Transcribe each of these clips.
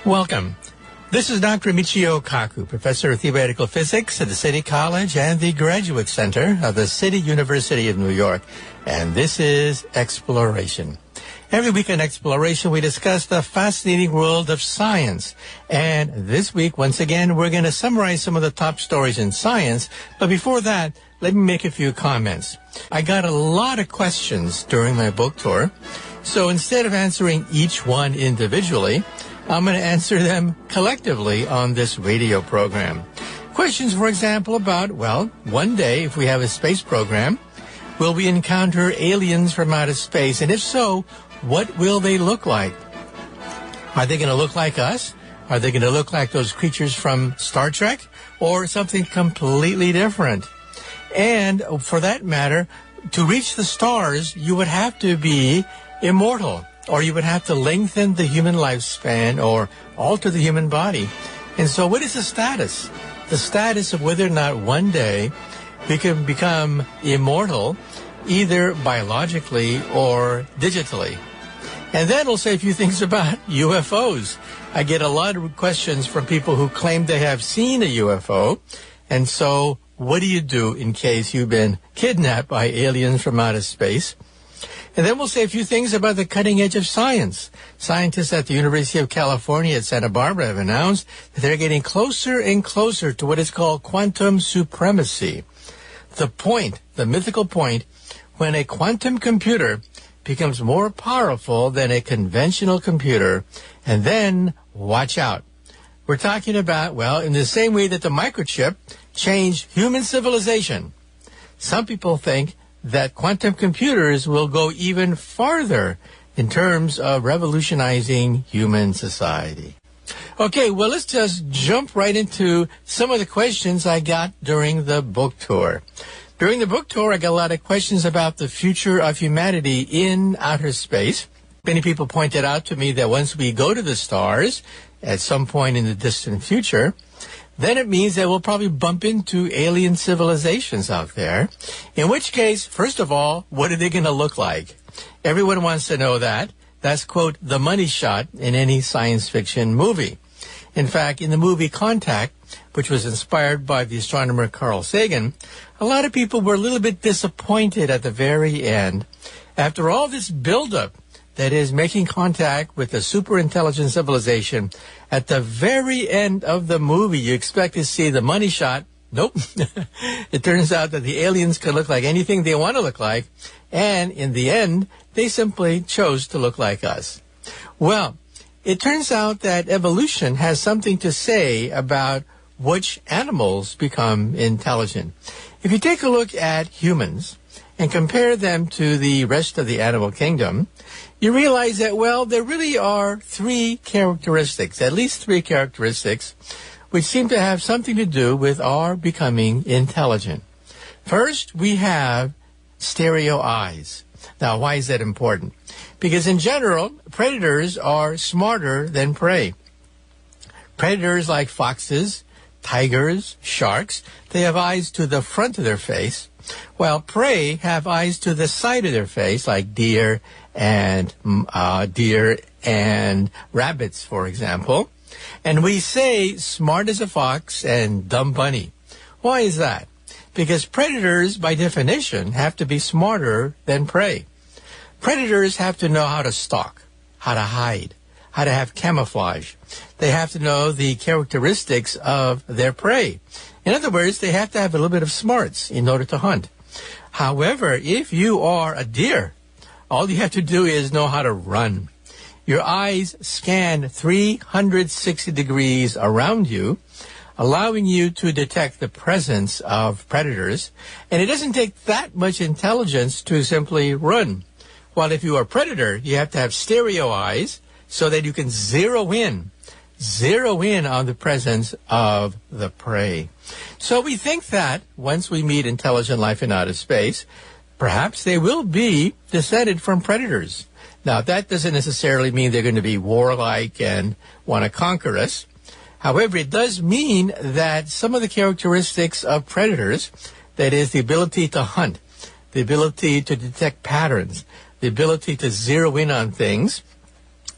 Welcome. This is Dr. Michio Kaku, Professor of Theoretical Physics at the City College and the Graduate Center of the City University of New York. And this is Exploration. Every week in Exploration, we discuss the fascinating world of science. And this week, once again, we're going to summarize some of the top stories in science. But before that, let me make a few comments. I got a lot of questions during my book tour. So instead of answering each one individually, I'm going to answer them collectively on this radio program. Questions, for example, about, well, one day, if we have a space program, will we encounter aliens from outer space? And if so, what will they look like? Are they going to look like us? Are they going to look like those creatures from Star Trek? Or something completely different? And for that matter, to reach the stars, you would have to be immortal. Or you would have to lengthen the human lifespan or alter the human body. And so what is the status? The status of whether or not one day we can become immortal, either biologically or digitally. And then we'll say a few things about UFOs. I get a lot of questions from people who claim they have seen a UFO. And so what do you do in case you've been kidnapped by aliens from outer space? And then we'll say a few things about the cutting edge of science. Scientists at the University of California at Santa Barbara have announced that they're getting closer and closer to what is called quantum supremacy. The point, the mythical point, when a quantum computer becomes more powerful than a conventional computer. And then, watch out. We're talking about, well, in the same way that the microchip changed human civilization. Some people think that quantum computers will go even farther in terms of revolutionizing human society. Okay, well, let's just jump right into some of the questions I got during the book tour. During the book tour, I got a lot of questions about the future of humanity in outer space. Many people pointed out to me that once we go to the stars at some point in the distant future, then it means that we'll probably bump into alien civilizations out there. In which case, first of all, what are they going to look like? Everyone wants to know that. That's, quote, the money shot in any science fiction movie. In fact, in the movie Contact, which was inspired by the astronomer Carl Sagan, a lot of people were a little bit disappointed at the very end. After all this buildup, that is, making contact with a super intelligent civilization, at the very end of the movie, you expect to see the money shot. Nope. It turns out that the aliens can look like anything they want to look like, and in the end, they simply chose to look like us. Well, it turns out that evolution has something to say about which animals become intelligent. If you take a look at humans and compare them to the rest of the animal kingdom, you realize that, well, there really are three characteristics, at least three characteristics, which seem to have something to do with our becoming intelligent. First, we have stereo eyes. Now, why is that important? Because in general, predators are smarter than prey. Predators like foxes, tigers, sharks, they have eyes to the front of their face, while prey have eyes to the side of their face, like deer and rabbits, for example. And we say smart as a fox and dumb bunny. Why is that? Because predators, by definition, have to be smarter than prey. Predators have to know how to stalk, how to hide, how to have camouflage. They have to know the characteristics of their prey. In other words, they have to have a little bit of smarts in order to hunt. However, if you are a deer, all you have to do is know how to run. Your eyes scan 360 degrees around you, allowing you to detect the presence of predators. And it doesn't take that much intelligence to simply run. While if you are a predator, you have to have stereo eyes so that you can zero in on the presence of the prey. So we think that once we meet intelligent life in outer space, perhaps they will be descended from predators. Now, that doesn't necessarily mean they're going to be warlike and want to conquer us. However, it does mean that some of the characteristics of predators, that is the ability to hunt, the ability to detect patterns, the ability to zero in on things,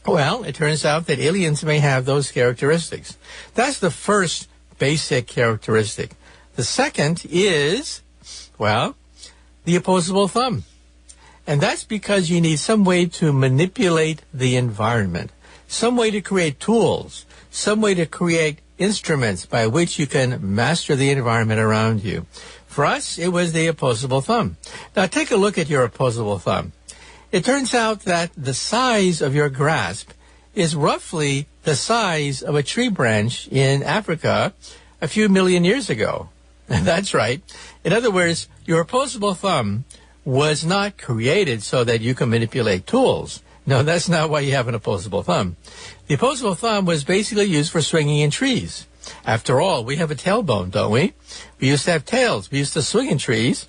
Well, it turns out that aliens may have those characteristics. That's the first basic characteristic. The second is, well, the opposable thumb. And that's because you need some way to manipulate the environment, some way to create tools, some way to create instruments by which you can master the environment around you. For us, it was the opposable thumb. Now, take a look at your opposable thumb. It turns out that the size of your grasp is roughly the size of a tree branch in Africa a few million years ago. That's right. In other words, your opposable thumb was not created so that you can manipulate tools. No, that's not why you have an opposable thumb. The opposable thumb was basically used for swinging in trees. After all, we have a tailbone, don't we? We used to have tails. We used to swing in trees.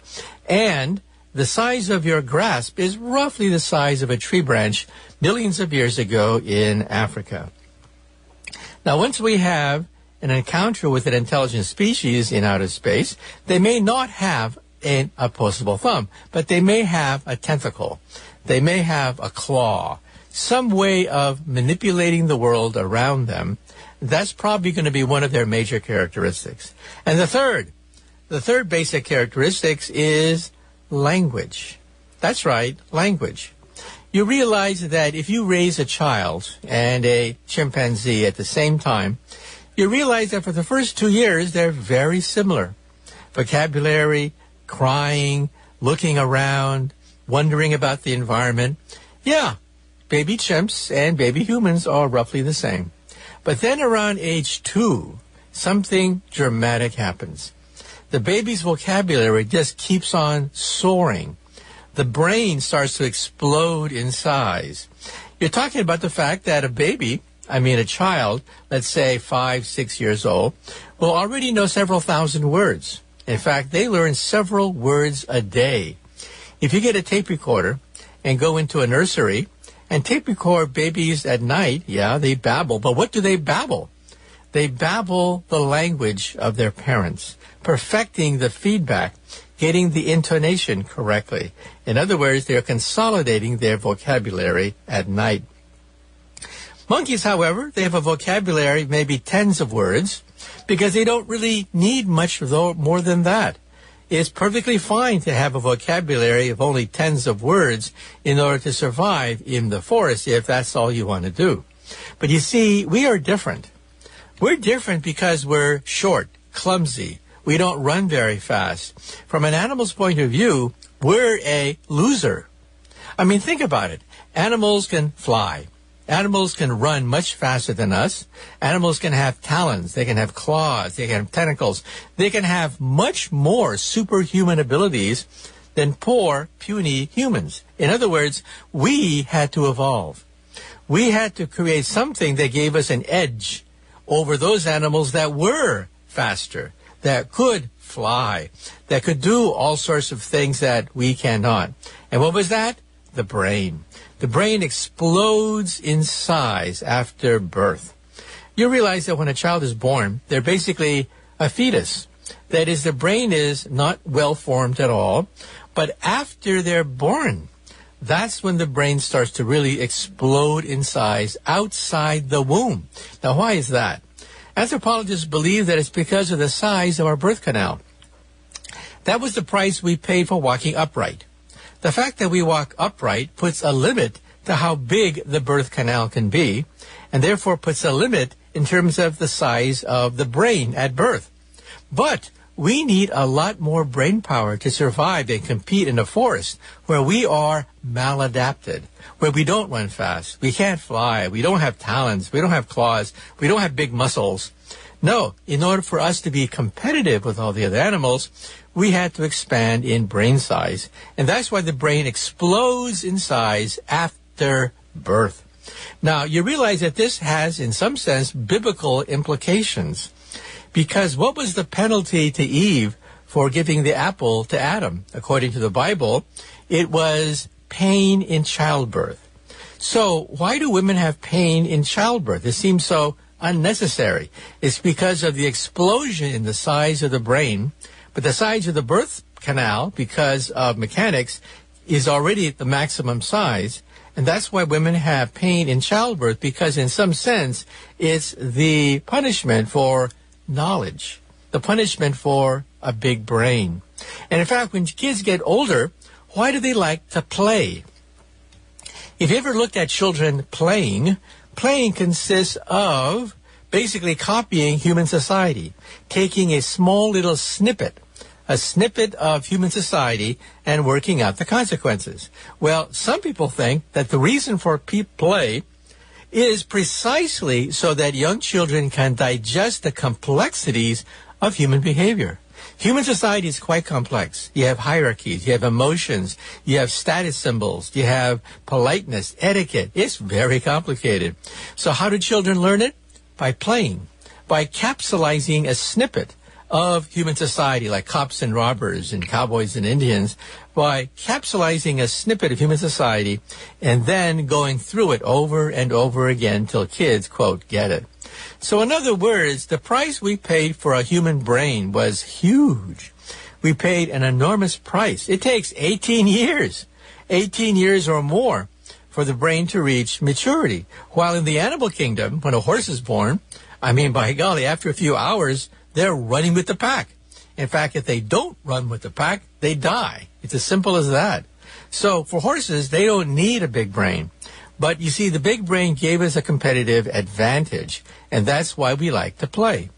And the size of your grasp is roughly the size of a tree branch millions of years ago in Africa. Now, once we have an encounter with an intelligent species in outer space, they may not have an opposable thumb, but they may have a tentacle. They may have a claw, some way of manipulating the world around them. That's probably going to be one of their major characteristics. And the third basic characteristic is language. That's right, language. You realize that if you raise a child and a chimpanzee at the same time, you realize that for the first 2 years, they're very similar. Vocabulary, crying, looking around, wondering about the environment. Yeah, baby chimps and baby humans are roughly the same. But then around age 2, something dramatic happens. The baby's vocabulary just keeps on soaring. The brain starts to explode in size. You're talking about the fact that a child, let's say 5, 6 years old, will already know several thousand words. In fact, they learn several words a day. If you get a tape recorder and go into a nursery and tape record babies at night, yeah, they babble. But what do they babble? They babble the language of their parents, perfecting the feedback, getting the intonation correctly. In other words, they're consolidating their vocabulary at night. Monkeys, however, they have a vocabulary, maybe tens of words, because they don't really need much more than that. It's perfectly fine to have a vocabulary of only tens of words in order to survive in the forest if that's all you want to do. But you see, we are different. We're different because we're short, clumsy. We don't run very fast. From an animal's point of view, we're a loser. I mean, think about it. Animals can fly. Animals can run much faster than us. Animals can have talons. They can have claws. They can have tentacles. They can have much more superhuman abilities than poor, puny humans. In other words, we had to evolve. We had to create something that gave us an edge over those animals that were faster, that could fly, that could do all sorts of things that we cannot. And what was that? The brain. The brain explodes in size after birth. You realize that when a child is born, they're basically a fetus. That is, the brain is not well formed at all. But after they're born, that's when the brain starts to really explode in size outside the womb. Now, why is that? Anthropologists believe that it's because of the size of our birth canal. That was the price we paid for walking upright. The fact that we walk upright puts a limit to how big the birth canal can be, and therefore puts a limit in terms of the size of the brain at birth. But we need a lot more brain power to survive and compete in a forest where we are maladapted, where we don't run fast, we can't fly, we don't have talons, we don't have claws, we don't have big muscles. No, in order for us to be competitive with all the other animals, we had to expand in brain size. And that's why the brain explodes in size after birth. Now, you realize that this has, in some sense, biblical implications. Because what was the penalty to Eve for giving the apple to Adam? According to the Bible, it was pain in childbirth. So why do women have pain in childbirth? It seems so unnecessary. It's because of the explosion in the size of the brain, but the size of the birth canal, because of mechanics, is already at the maximum size, And that's why women have pain in childbirth, because in some sense, it's the punishment for knowledge, the punishment for a big brain. And in fact, when kids get older, why do they like to play? If you ever looked at children playing, playing consists of basically copying human society, taking a small little snippet of human society and working out the consequences. Well, some people think that the reason for play is precisely so that young children can digest the complexities of human behavior. Human society is quite complex. You have hierarchies, you have emotions, you have status symbols, you have politeness, etiquette. It's very complicated. So how do children learn it? By playing, by capsulizing a snippet of human society, like cops and robbers and cowboys and Indians, by capsulizing a snippet of human society and then going through it over and over again till kids, quote, get it. So in other words, the price we paid for a human brain was huge. We paid an enormous price. It takes 18 years or more for the brain to reach maturity. While in the animal kingdom, when a horse is born, I mean, by golly, after a few hours, they're running with the pack. In fact, if they don't run with the pack, they die. It's as simple as that. So for horses, they don't need a big brain. But you see, the big brain gave us a competitive advantage, and that's why we like to play.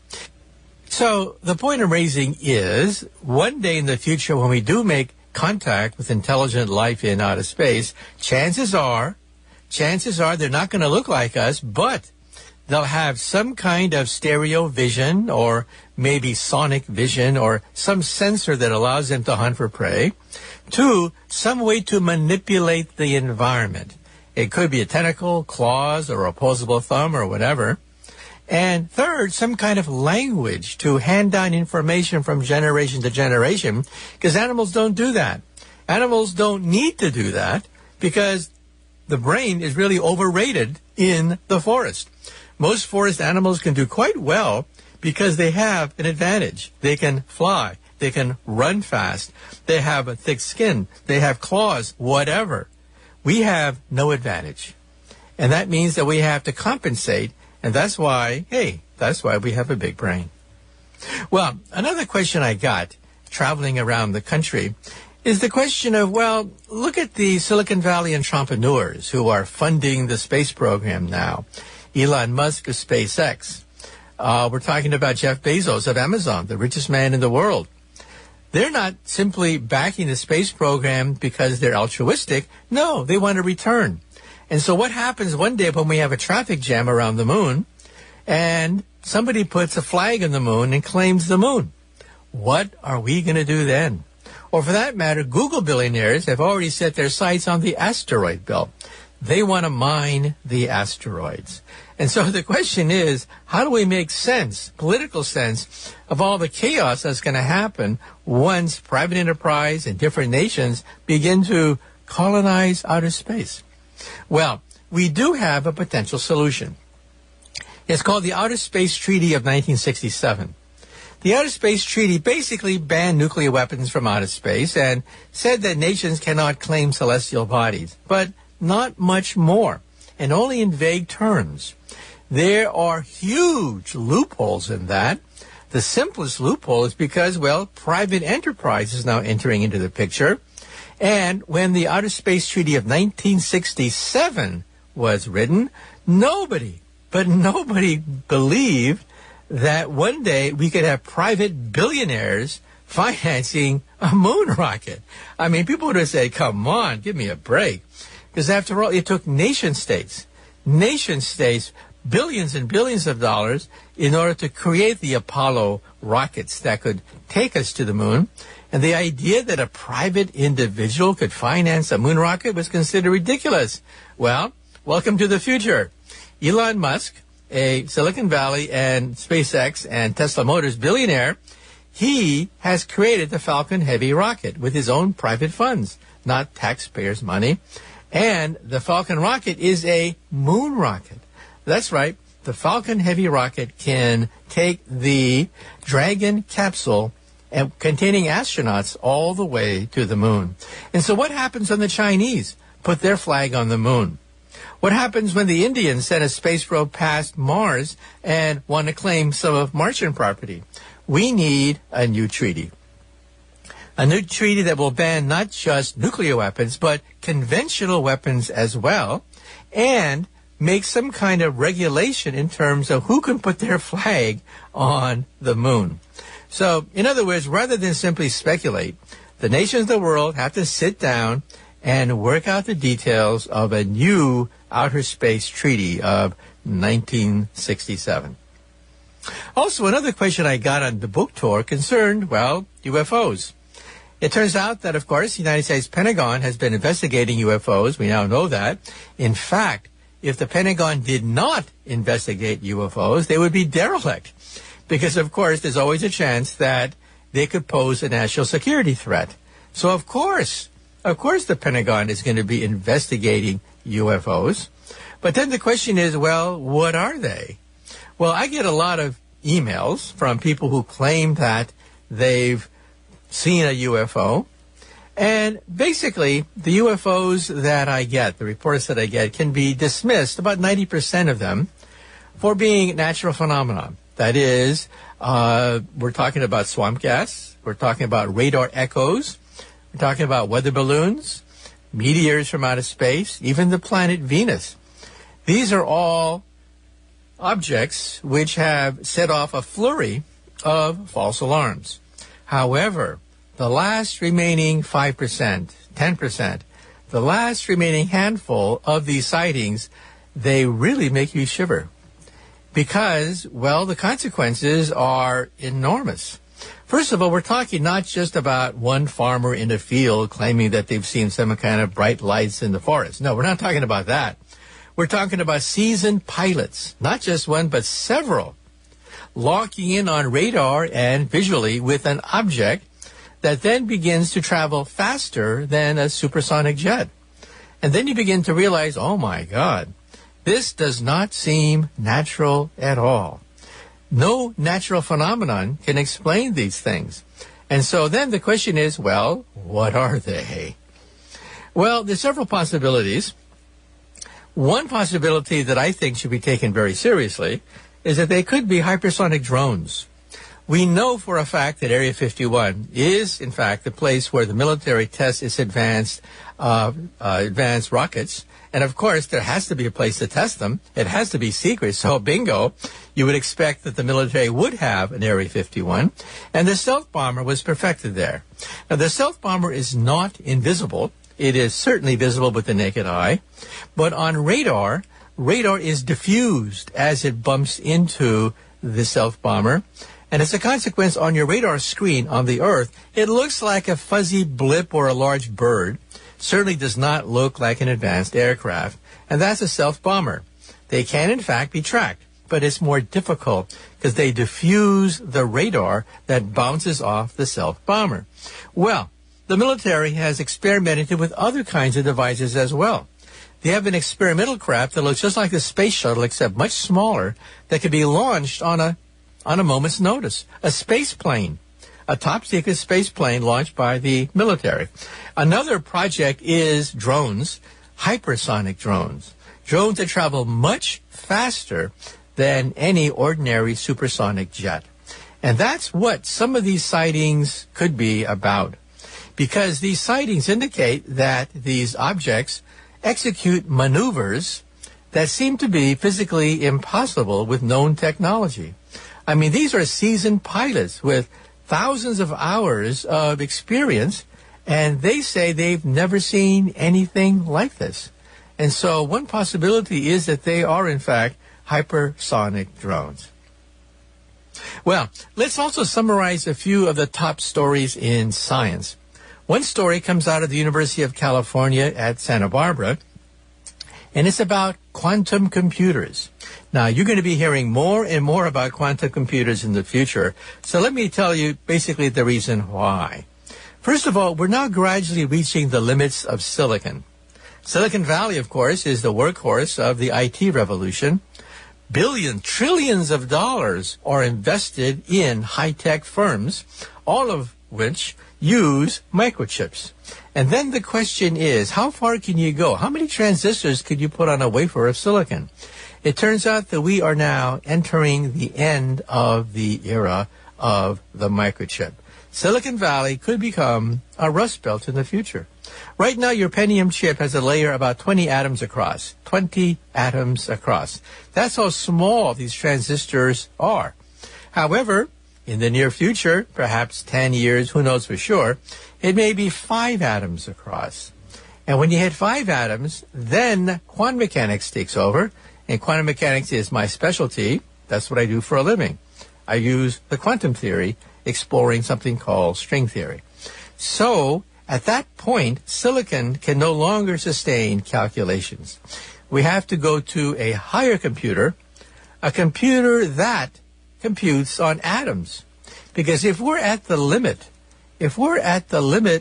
So the point I'm raising is, one day in the future when we do make contact with intelligent life in outer space, chances are they're not going to look like us, but they'll have some kind of stereo vision or maybe sonic vision or some sensor that allows them to hunt for prey. 2, some way to manipulate the environment. It could be a tentacle, claws, or opposable thumb or whatever. And 3rd, some kind of language to hand down information from generation to generation, because animals don't do that. Animals don't need to do that because the brain is really overrated in the forest. Most forest animals can do quite well because they have an advantage. They can fly. They can run fast. They have a thick skin. They have claws, whatever. We have no advantage. And that means that we have to compensate. And that's why we have a big brain. Well, another question I got traveling around the country is the question of, well, look at the Silicon Valley entrepreneurs who are funding the space program now. Elon Musk of SpaceX. We're talking about Jeff Bezos of Amazon, the richest man in the world. They're not simply backing the space program because they're altruistic. No, they want a return. And so what happens one day when we have a traffic jam around the moon and somebody puts a flag on the moon and claims the moon? What are we going to do then? Or for that matter, Google billionaires have already set their sights on the asteroid belt. They want to mine the asteroids. And so the question is, how do we make sense, political sense, of all the chaos that's going to happen once private enterprise and different nations begin to colonize outer space? Well, we do have a potential solution. It's called the Outer Space Treaty of 1967. The Outer Space Treaty basically banned nuclear weapons from outer space and said that nations cannot claim celestial bodies, but not much more, and only in vague terms. There are huge loopholes in that. The simplest loophole is because, well, private enterprise is now entering into the picture. And when the Outer Space Treaty of 1967 was written, nobody believed that one day we could have private billionaires financing a moon rocket. I mean, people would have said, come on, give me a break. Because after all, it took nation states, billions and billions of dollars in order to create the Apollo rockets that could take us to the moon. And the idea that a private individual could finance a moon rocket was considered ridiculous. Well, welcome to the future. Elon Musk, a Silicon Valley and SpaceX and Tesla Motors billionaire, he has created the Falcon Heavy rocket with his own private funds, not taxpayers' money. And the Falcon rocket is a moon rocket. That's right. The Falcon Heavy rocket can take the Dragon capsule and containing astronauts all the way to the moon. And so what happens when the Chinese put their flag on the moon? What happens when the Indians send a space probe past Mars and want to claim some of Martian property? We need a new treaty. A new treaty that will ban not just nuclear weapons, but conventional weapons as well, and make some kind of regulation in terms of who can put their flag on the moon. So, in other words, rather than simply speculate, the nations of the world have to sit down and work out the details of a new outer space treaty of 1967. Also, another question I got on the book tour concerned, well, UFOs. It turns out that, of course, the United States Pentagon has been investigating UFOs. We now know that. In fact, if the Pentagon did not investigate UFOs, they would be derelict. Because, of course, there's always a chance that they could pose a national security threat. So, of course, the Pentagon is going to be investigating UFOs. But then the question is, well, what are they? Well, I get a lot of emails from people who claim that they've seen a UFO. And basically, the UFOs that I get, the reports that I get, can be dismissed, about 90% of them, for being natural phenomena. That is, we're talking about swamp gas, we're talking about radar echoes, we're talking about weather balloons, meteors from outer space, even the planet Venus. These are all objects which have set off a flurry of false alarms. However, the last remaining 5%, 10%, the last remaining handful of these sightings, they really make you shiver. Because, well, the consequences are enormous. First of all, we're talking not just about one farmer in a field claiming that they've seen some kind of bright lights in the forest. No, we're not talking about that. We're talking about seasoned pilots, not just one, but several, locking in on radar and visually with an object that then begins to travel faster than a supersonic jet. And then you begin to realize, oh my God, this does not seem natural at all. No natural phenomenon can explain these things. And so then the question is, well, what are they? Well, there's several possibilities. One possibility that I think should be taken very seriously is that they could be hypersonic drones. We know for a fact that Area 51 is, in fact, the place where the military tests its advanced rockets. And, of course, there has to be a place to test them. It has to be secret. So, bingo, you would expect that the military would have an Area 51. And the stealth bomber was perfected there. Now, the stealth bomber is not invisible. It is certainly visible with the naked eye. But on radar is diffused as it bumps into the stealth bomber. And as a consequence, on your radar screen on the Earth, it looks like a fuzzy blip or a large bird. Certainly does not look like an advanced aircraft. And that's a stealth bomber. They can, in fact, be tracked, but it's more difficult because they diffuse the radar that bounces off the stealth bomber. Well, the military has experimented with other kinds of devices as well. They have an experimental craft that looks just like the space shuttle, except much smaller, that can be launched on a moment's notice. A space plane, a top-secret space plane launched by the military. Another project is drones, hypersonic drones. Drones that travel much faster than any ordinary supersonic jet. And that's what some of these sightings could be about. Because these sightings indicate that these objects execute maneuvers that seem to be physically impossible with known technology. I mean, these are seasoned pilots with thousands of hours of experience, and they say they've never seen anything like this. And so one possibility is that they are, in fact, hypersonic drones. Well, let's also summarize a few of the top stories in science. One story comes out of the University of California at Santa Barbara, and it's about quantum computers. Now, you're going to be hearing more and more about quantum computers in the future, so let me tell you basically the reason why. First of all, we're now gradually reaching the limits of silicon. Silicon Valley, of course, is the workhorse of the IT revolution. Billions, trillions of dollars are invested in high-tech firms, all of which use microchips. And then the question is, how far can you go? How many transistors could you put on a wafer of silicon? It turns out that we are now entering the end of the era of the microchip. Silicon Valley could become a rust belt in the future. Right now, your Pentium chip has a layer about 20 atoms across. 20 atoms across. That's how small these transistors are. However, in the near future, perhaps 10 years, who knows for sure, it may be 5 atoms across. And when you hit 5 atoms, then quantum mechanics takes over. And quantum mechanics is my specialty. That's what I do for a living. I use the quantum theory exploring something called string theory. So, at that point, silicon can no longer sustain calculations. We have to go to a higher computer, a computer that computes on atoms. Because if we're at the limit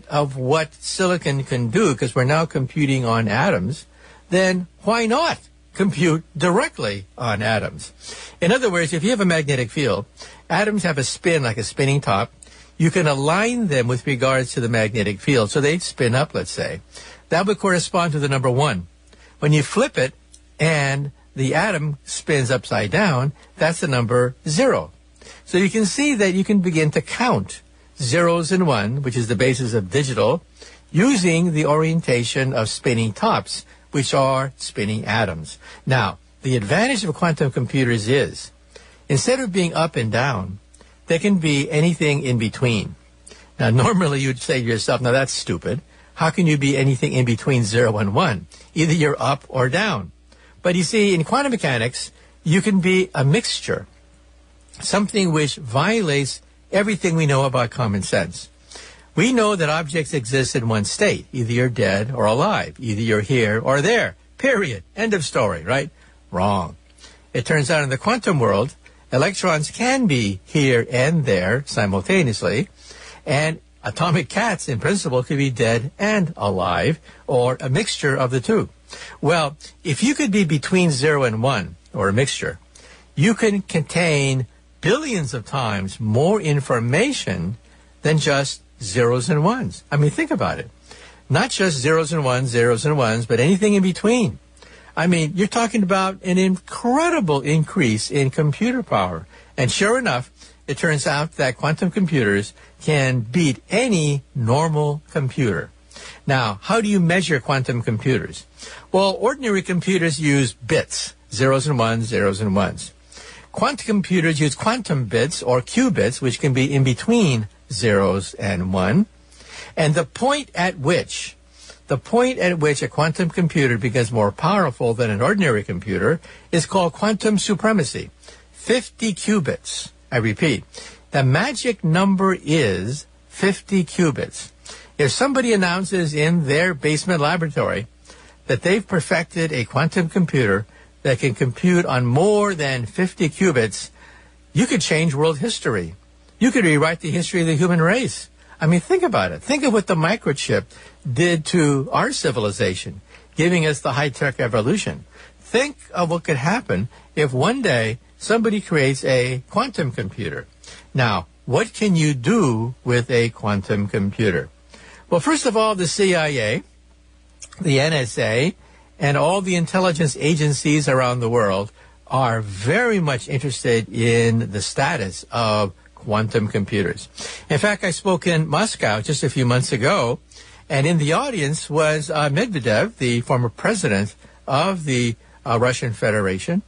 of what silicon can do, because we're now computing on atoms, then why not compute directly on atoms? In other words, if you have a magnetic field, atoms have a spin like a spinning top. You can align them with regards to the magnetic field. So they spin up, let's say. That would correspond to the number 1. When you flip it and the atom spins upside down, that's the number 0. So you can see that you can begin to count zeros and 1, which is the basis of digital, using the orientation of spinning tops, which are spinning atoms. Now, the advantage of quantum computers is, instead of being up and down, there can be anything in between. Now, normally you'd say to yourself, now that's stupid. How can you be anything in between 0 and 1? Either you're up or down. But you see, in quantum mechanics, you can be a mixture, something which violates everything we know about common sense. We know that objects exist in one state. Either you're dead or alive. Either you're here or there. Period. End of story, right? Wrong. It turns out in the quantum world, electrons can be here and there simultaneously, and atomic cats, in principle, could be dead and alive, or a mixture of the two. Well, if you could be between 0 and 1, or a mixture, you can contain billions of times more information than just zeros and ones. I mean, think about it. Not just zeros and ones, but anything in between. I mean, you're talking about an incredible increase in computer power. And sure enough, it turns out that quantum computers can beat any normal computer. Now, how do you measure quantum computers? Well, ordinary computers use bits, zeros and ones. Quantum computers use quantum bits or qubits, which can be in between zeros and 1. And the point at which a quantum computer becomes more powerful than an ordinary computer is called quantum supremacy. 50 qubits. I repeat, the magic number is 50 qubits. If somebody announces in their basement laboratory that they've perfected a quantum computer that can compute on more than 50 qubits, you could change world history. You could rewrite the history of the human race. I mean, think about it. Think of what the microchip did to our civilization, giving us the high-tech evolution. Think of what could happen if one day somebody creates a quantum computer. Now, what can you do with a quantum computer? Well, first of all, the CIA, the NSA, and all the intelligence agencies around the world are very much interested in the status of quantum computers. In fact, I spoke in Moscow just a few months ago, and in the audience was Medvedev, the former president of the Russian Federation.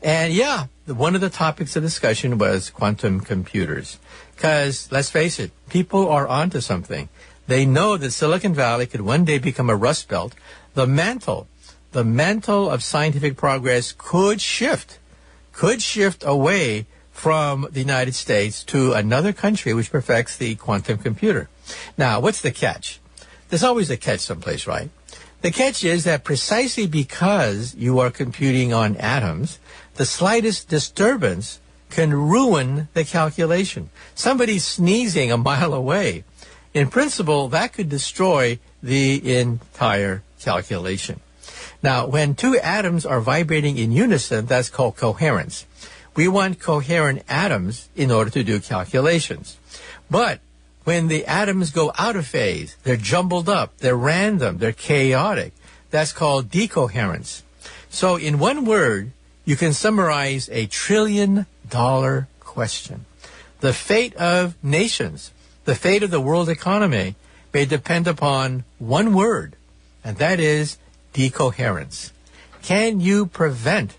And yeah, one of the topics of discussion was quantum computers. Because, let's face it, people are onto something. They know that Silicon Valley could one day become a rust belt. The mantle of scientific progress could shift away from the United States to another country which perfects the quantum computer. Now, what's the catch? There's always a catch someplace, right? The catch is that precisely because you are computing on atoms, the slightest disturbance can ruin the calculation. Somebody sneezing a mile away, in principle, that could destroy the entire calculation. Now, when two atoms are vibrating in unison, that's called coherence. We want coherent atoms in order to do calculations. But when the atoms go out of phase. They're jumbled up, they're random, they're chaotic. That's called decoherence. So in one word, you can summarize a $1 trillion question. The fate of nations, the fate of the world economy may depend upon one word, and that is decoherence. Can you prevent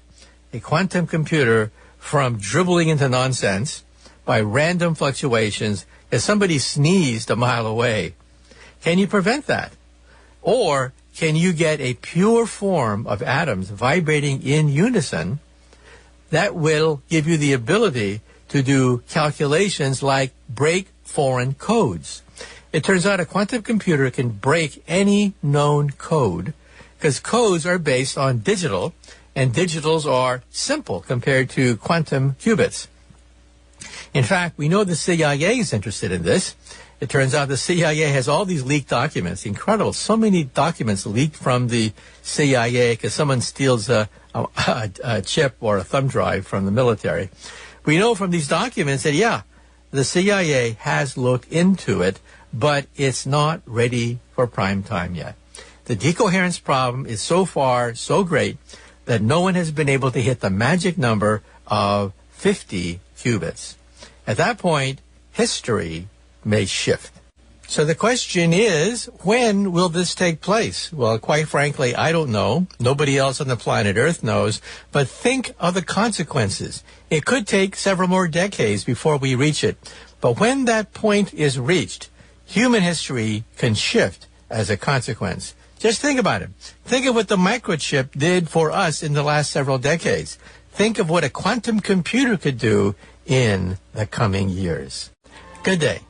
a quantum computer from dribbling into nonsense by random fluctuations as somebody sneezed a mile away? Can you prevent that? Or can you get a pure form of atoms vibrating in unison that will give you the ability to do calculations like break foreign codes? It turns out a quantum computer can break any known code because codes are based on digital, and digitals are simple compared to quantum qubits. In fact, we know the CIA is interested in this. It turns out the CIA has all these leaked documents. Incredible. So many documents leaked from the CIA because someone steals a chip or a thumb drive from the military. We know from these documents that, yeah, the CIA has looked into it, but it's not ready for prime time yet. The decoherence problem is so far so great that no one has been able to hit the magic number of 50 qubits. At that point, history may shift. So the question is, when will this take place? Well, quite frankly, I don't know. Nobody else on the planet Earth knows. But think of the consequences. It could take several more decades before we reach it. But when that point is reached, human history can shift as a consequence. Just think about it. Think of what the microchip did for us in the last several decades. Think of what a quantum computer could do in the coming years. Good day.